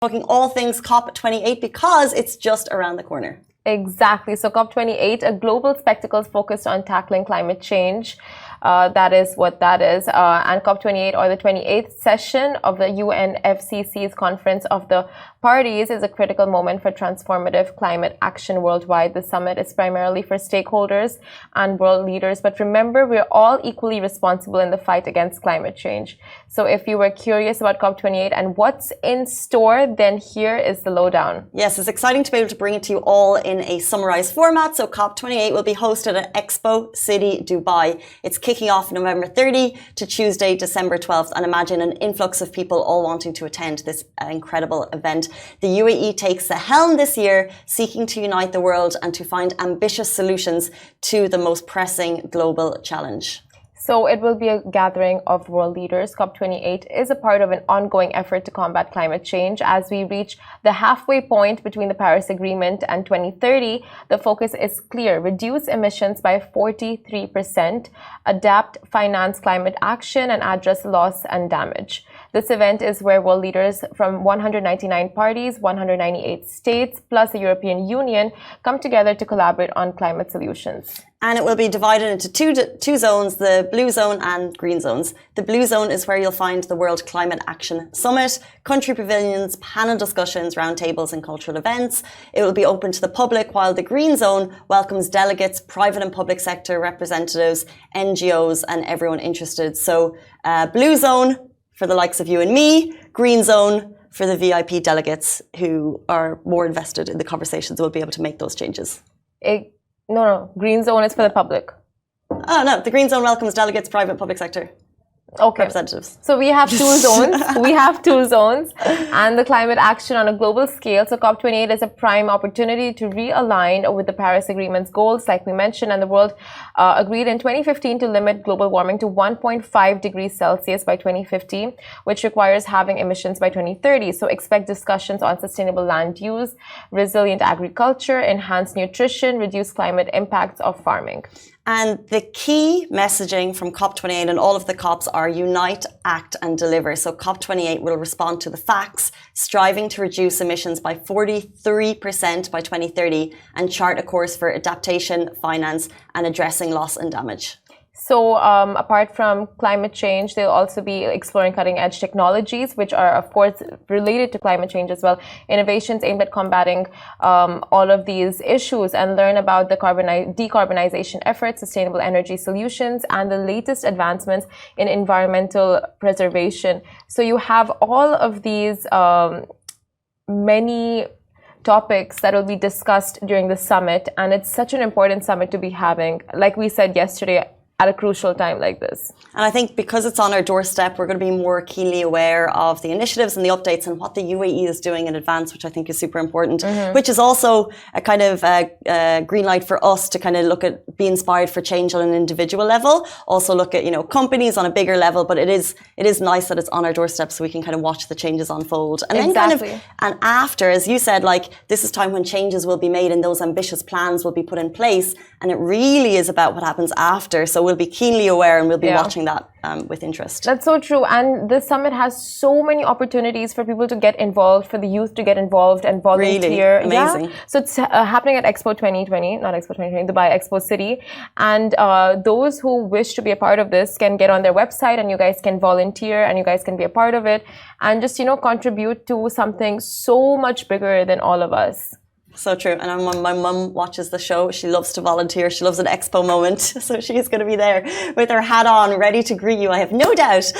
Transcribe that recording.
Talking all things COP28 because it's just around the corner. Exactly. So COP28, a global spectacle focused on tackling climate change. That is what that is. And COP28, or the 28th session of the UNFCCC's Conference of the Parties, is a critical moment for transformative climate action worldwide. The summit is primarily for stakeholders and world leaders. But remember, we're all equally responsible in the fight against climate change. So if you were curious about COP28 and what's in store, then here is the lowdown. Yes, it's exciting to be able to bring it to you all in a summarized format. So COP28 will be hosted at Expo City, Dubai. It's kicking off November 30 to Tuesday, December 12th. And imagine an influx of people all wanting to attend this incredible event. The UAE takes the helm this year, seeking to unite the world and to find ambitious solutions to the most pressing global challenge. So it will be a gathering of world leaders. COP28 is a part of an ongoing effort to combat climate change. As we reach the halfway point between the Paris Agreement and 2030, the focus is clear: reduce emissions by 43%, adapt, finance climate action, and address loss and damage. This event is where world leaders from 199 parties, 198 states, plus the European Union come together to collaborate on climate solutions. And it will be divided into two zones, the blue zone and green zones. The blue zone is where you'll find the World Climate Action Summit, country pavilions, panel discussions, roundtables and cultural events. It will be open to the public, while the green zone welcomes delegates, private and public sector representatives, NGOs and everyone interested. So blue zone for the likes of you and me, green zone for the VIP delegates who are more invested in the conversations, will be able to make those changes. No. Green zone is for the public. Oh, no. The green zone welcomes delegates, private, public sector. Okay. Representatives. So we have two zones. We have two zones and the climate action on a global scale. So COP28 is a prime opportunity to realign with the Paris Agreement's goals, like we mentioned, and the world agreed in 2015 to limit global warming to 1.5 degrees Celsius by 2050, which requires halving emissions by 2030. So expect discussions on sustainable land use, resilient agriculture, enhanced nutrition, reduced climate impacts of farming. And the key messaging from COP28 and all of the COPs are unite, act and deliver. So COP28 will respond to the facts, striving to reduce emissions by 43% by 2030 and chart a course for adaptation, finance and addressing loss and damage. So apart from climate change, they'll also be exploring cutting-edge technologies, which are, of course, related to climate change as well. Innovations aimed at combating all of these issues, and learn about the decarbonization efforts, sustainable energy solutions, and the latest advancements in environmental preservation. So you have all of these many topics that will be discussed during the summit, and it's such an important summit to be having, like we said yesterday, at a crucial time like this. And I think because it's on our doorstep, we're going to be more keenly aware of the initiatives and the updates and what the UAE is doing in advance, which I think is super important, which is also a kind of green light for us to kind of look at, be inspired for change on an individual level, also look at, companies on a bigger level, but it is nice that it's on our doorstep so we can kind of watch the changes unfold. And then and after, as you said, like this is time when changes will be made and those ambitious plans will be put in place. And it really is about what happens after. So we'll be keenly aware and we'll be watching that with interest. That's so true. And this summit has so many opportunities for people to get involved, for the youth to get involved and volunteer. Really amazing. Yeah. So it's happening at Expo 2020, not Expo 2020, Dubai Expo City. And those who wish to be a part of this can get on their website and you guys can volunteer and you guys can be a part of it and just, contribute to something so much bigger than all of us. So true. And when my mum watches the show, she loves to volunteer. She loves an expo moment. So she's going to be there with her hat on, ready to greet you, I have no doubt.